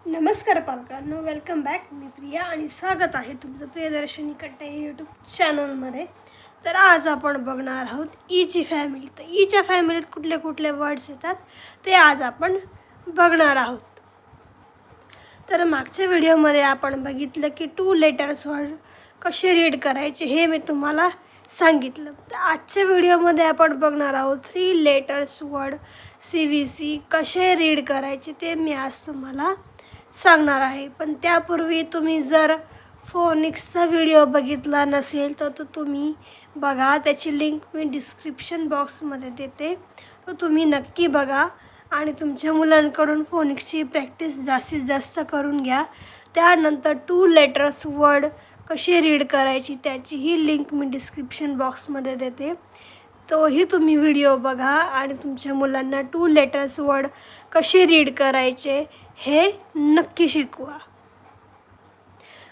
नमस्कार पालकांनो, welcome back. मी प्रिया आणि स्वागत आहे तुमचं प्रियदर्शनी कट्टे यूट्यूब चॅनलमध्ये. तर आज आपण बघणार आहोत ईची फॅमिली. तर ईच्या फॅमिलीत कुठले कुठले वर्ड्स येतात ते आज आपण बघणार आहोत. तर मागच्या व्हिडिओमध्ये आपण बघितलं की 2 लेटर्स वर्ड कसे रीड करायचे हे मी तुम्हाला सांगितलं. तर आजच्या व्हिडिओमध्ये आपण बघणार आहोत 3 लेटर्स वर्ड CVC कसे रीड करायचे ते मी आज तुम्हाला सांगणार आहे. पण त्यापूर्वी तुम्ही जर फोनिक्सचा व्हिडिओ बघितला नसेल तर तो तुम्ही बघा. त्याची लिंक मी डिस्क्रिप्शन बॉक्समध्ये देते, तो तुम्ही नक्की बघा आणि तुमच्या मुलांकडून फोनिक्सची प्रॅक्टिस जास्तीत जास्त करून घ्या. त्यानंतर 2 लेटर्स वर्ड कशी रीड करायची त्याचीही लिंक मी डिस्क्रिप्शन बॉक्समध्ये देते, तोही तुम्ही व्हिडिओ बघा आणि तुमच्या मुलांना 2 लेटर्स वर्ड कसे रीड करायचे हे नक्की शिकवा.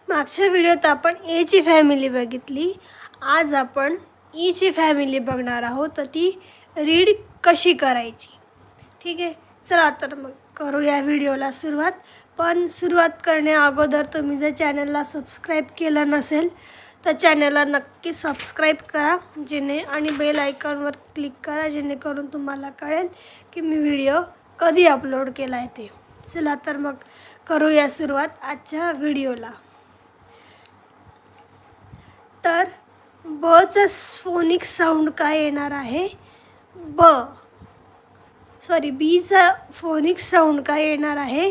मागच्या व्हिडिओत आपण एची फॅमिली बघितली. आज आपण ईची फॅमिली बघणार आहोत, तर ती रीड कशी करायची. ठीक आहे, चला तर मग करूया व्हिडिओला सुरुवात. पण सुरुवात करण्या अगोदर तुम्ही जर चॅनलला सबस्क्राईब केलं नसेल तर चॅनलला नक्की सबस्क्राईब करा आणि बेल आयकॉनवर क्लिक करा, जेणेकरून तुम्हाला कळेल की मी व्हिडिओ कधी अपलोड केला आहे ते. चला तर मग करूया सुरुवात आजच्या व्हिडिओला. तर बचा फोनिक्स साऊंड काय येणार आहे? बीचा फोनिक्स साऊंड काय येणार आहे?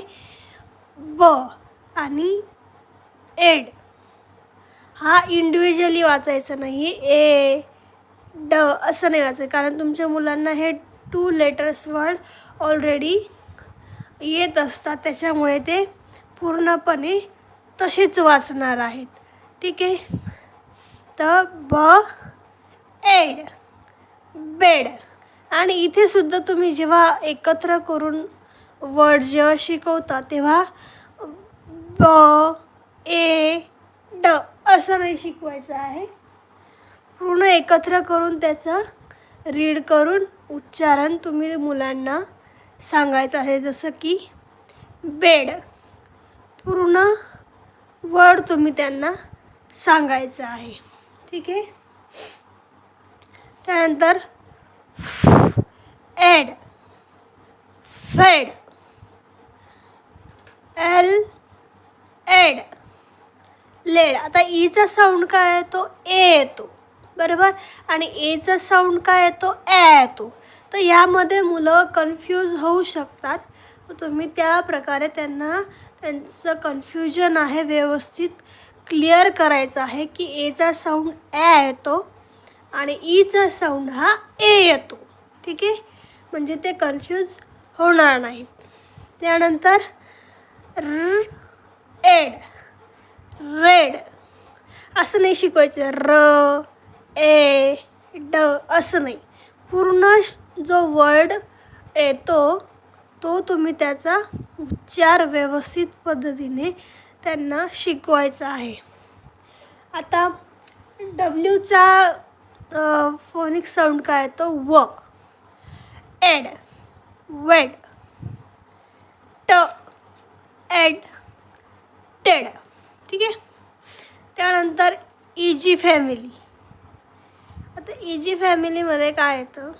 ब. आणि एड हा इंडिव्हिज्युअली वाचायचा नाही, ए ड असं नाही वाचायचं, कारण तुमच्या मुलांना हे 2 लेटर्स वर्ड ऑलरेडी येत असतात, त्याच्यामुळे ते पूर्णपणे तसेच वाचणार आहेत. ठीक आहे, तर ब एड बेड. आणि इथे सुद्धा तुम्ही जेव्हा एकत्र करून वर्ड जेव्हा शिकवता तेव्हा ब ए ड असं नाही शिकवायचं आहे, पूर्ण एकत्र करून त्याचं रीड करून उच्चारण तुम्ही मुलांना सांगायचं आहे. जसं की बेड, पूर्ण वर्ड तुम्ही त्यांना सांगायचं आहे. ठीक आहे, त्यानंतर एड फेड, एड लेड. आता ईचा साऊंड काय येतो? ए येतो, बरोबर. आणि एचा साऊंड काय येतो? ए येतो. तर यामध्ये मुलं कन्फ्यूज होऊ शकतात. तुम्ही त्या प्रकारे त्यांना त्यांचं कन्फ्युजन आहे व्यवस्थित क्लिअर करायचं आहे की एचा साऊंड ए येतो आणि ईचा साऊंड हा ए येतो. ठीक आहे, म्हणजे ते कन्फ्यूज होणार नाही. त्यानंतर एड रेड असं नाही शिकवायचं, र ए ड असं नाही. पूर्ण जो वर्ड येतो तो तुम्ही त्याचा उच्चार व्यवस्थित पद्धतीने त्यांना शिकवायचा आहे. आता डब्ल्यूचा फोनिक्स साऊंड काय येतो? व. एड वेड, ट एड टेड. ठीक आहे, त्यानंतर ईजी फॅमिली. आता ईजी फॅमिलीमध्ये काय येतं?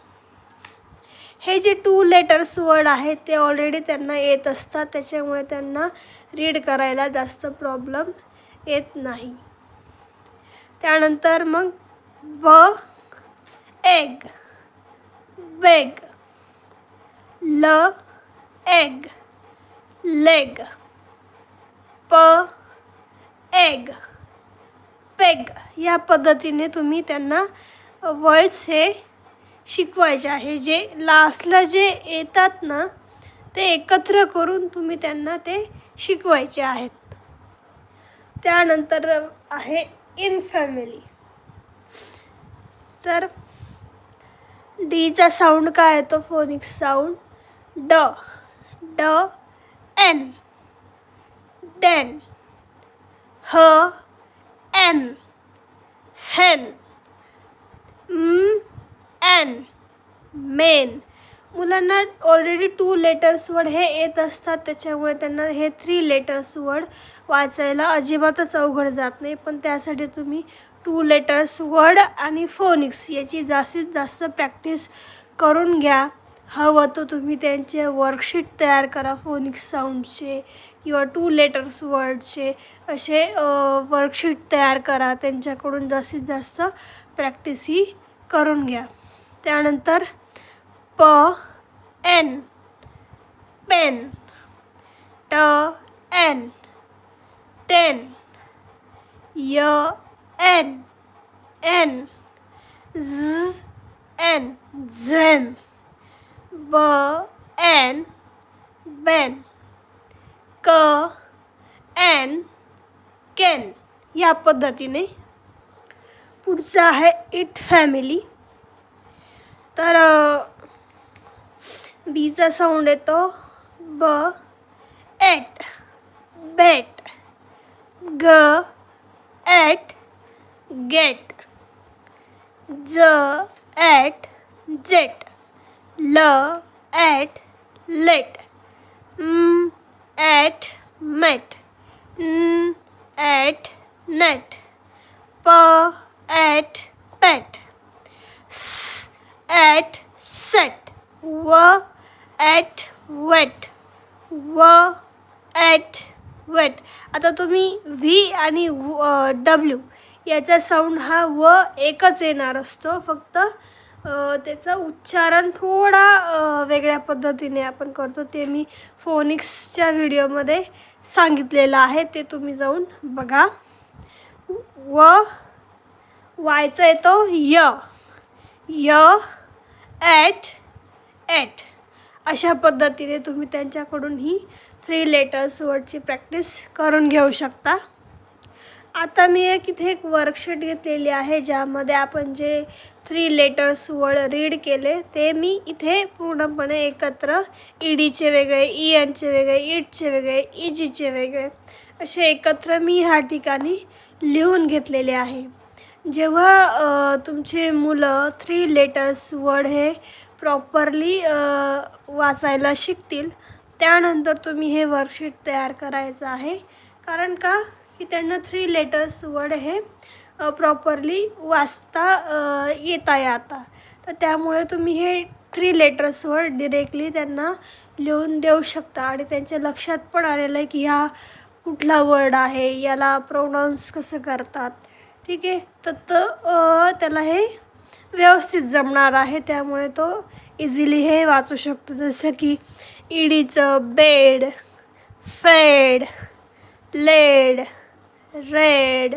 हे जे 2 लेटर्स वर्ड आहेत ते ऑलरेडी त्यांना येत असतात, त्याच्यामुळे त्यांना रीड करायला जास्त प्रॉब्लेम येत नाही. त्यानंतर मग ब एग बेग, ल एग लेग, प एग पेग. या पद्धतीने तुम्ही त्यांना वर्ड्स हे शिकवायचे आहे. जे लास्टला जे येतात ना ते एकत्र करून तुम्ही त्यांना ते शिकवायचे आहेत. त्यानंतर आहे इन फॅमिली. तर डीचा साऊंड काय येतो? फोनिक्स साऊंड ड ड एन डेन, ह एन हेन, एन मेन. मुलांना ऑलरेडी 2 लेटर्स वर्ड हे येत असतात, त्याच्यामुळे त्यांना हे 3 लेटर्स वर्ड वाचायला अजिबातच अवघड जात नाही. पण त्यासाठी तुम्ही 2 लेटर्स वर्ड आणि फोनिक्स याची जास्तीत जास्त प्रॅक्टिस करून घ्या. हवं तर तुम्ही त्यांचे वर्कशीट तयार करा फोनिक्स साऊंडचे किंवा 2 लेटर्स वर्डचे असे वर्कशीट तयार करा. त्यांच्याकडून जास्तीत जास्त प्रॅक्टिस ही करून घ्या. त्यानंतर प एन पेन, ट एन टेन, य एन एन, झ एन झेन, ब एन बेन, क एन केन. या पद्धतीने पुढचं आहे इट फॅमिली. तर बीचा साऊंड येतो ब एट बेट, ग एट गेट, ज एट जेट, ल एट लेट, म एट मेट, न एट नेट, प एट पेट, स एट सेट, व एट वेट, व एट वेट. आता तुम्ही व्ही आणि डब्ल्यू याचा साऊंड हा व एकच येणार असतो, फक्त त्याचा उच्चारण थोडा वेगळ्या पद्धतीने आपण करतो. ते मी फोनिक्सच्या व्हिडिओमध्ये सांगितलेलं आहे, ते तुम्ही जाऊन बघा. व वायचा येतो य, य एट एट. अशा पद्धतीने तुम्ही त्यांच्याकडून ही 3 लेटर्स वर्डची प्रॅक्टिस करून घेऊ शकता. आता मी इथे एक वर्कशीट घेतलेली आहे, ज्यामध्ये आपण जे 3 लेटर्स वर्ड रीड केले ते मी इथे पूर्णपणे एकत्र ईडीचे वेगळे, ईएनचे वेगळे, ईटचे वेगळे, ईजीचे वेगळे असे एकत्र मी ह्या ठिकाणी लिहून घेतलेले आहे. जेव्हा तुमचे मुलं 3 लेटर्स वर्ड हे प्रॉपरली वाचायला शिकतील, त्यानंतर तुम्ही हे वर्कशीट तयार करायचं आहे. कारण का की त्यांना 3 लेटर्स वर्ड हे प्रॉपरली वाचता येता येतात. तर त्यामुळे तुम्ही हे 3 लेटर्स वर्ड डिरेक्टली त्यांना लिहून देऊ शकता आणि त्यांच्या लक्षात पण आलेलं आहे की हा कुठला वर्ड आहे, याला प्रोनाऊन्स कसं करतात. ठीक आहे, तर त्याला हे व्यवस्थित जमणार आहे, त्यामुळे तो इझिली हे वाचू शकतो. जसं की ईडीचं बेड, फेड, लेड, रेड,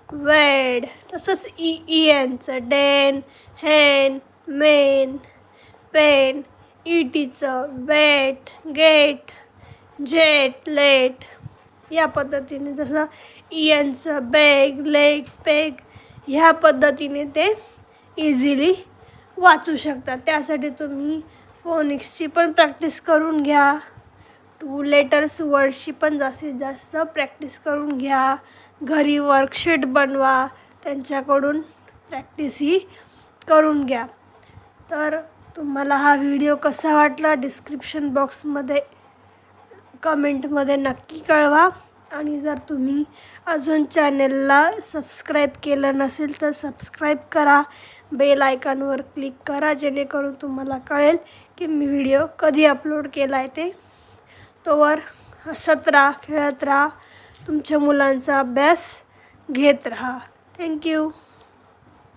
वेड. तसंच ईएनचं डेन, हेन, मेन, पेन. ईटीचं बेट, गेट, जेट, लेट. या पद्धतीने जसं ईएनचं बॅग, लेग, पेग. ह्या पद्धतीने ते इझिली वाचू शकतात. त्यासाठी तुम्ही फोनिक्सची पण प्रॅक्टिस करून घ्या, 2 लेटर्स वर्डची पण जास्तीत जास्त प्रॅक्टिस करून घ्या. घरी वर्कशीट बनवा, त्यांच्याकडून प्रॅक्टिस ही करून घ्या. तर तुम्हाला हा व्हिडिओ कसा वाटला डिस्क्रिप्शन बॉक्समध्ये कमेंटमध्ये नक्की कळवा. आणि जर तुम्ही अजून चॅनलला सबस्क्राईब केलं नसेल तर सबस्क्राईब करा, बेल आयकॉनवर क्लिक करा, जेणेकरून तुम्हाला कळेल की मी व्हिडिओ कधी अपलोड केला आहे ते. तोवर हसत राहा, खेळत राहा, तुमच्या मुलांचा अभ्यास घेत राहा. थँक्यू.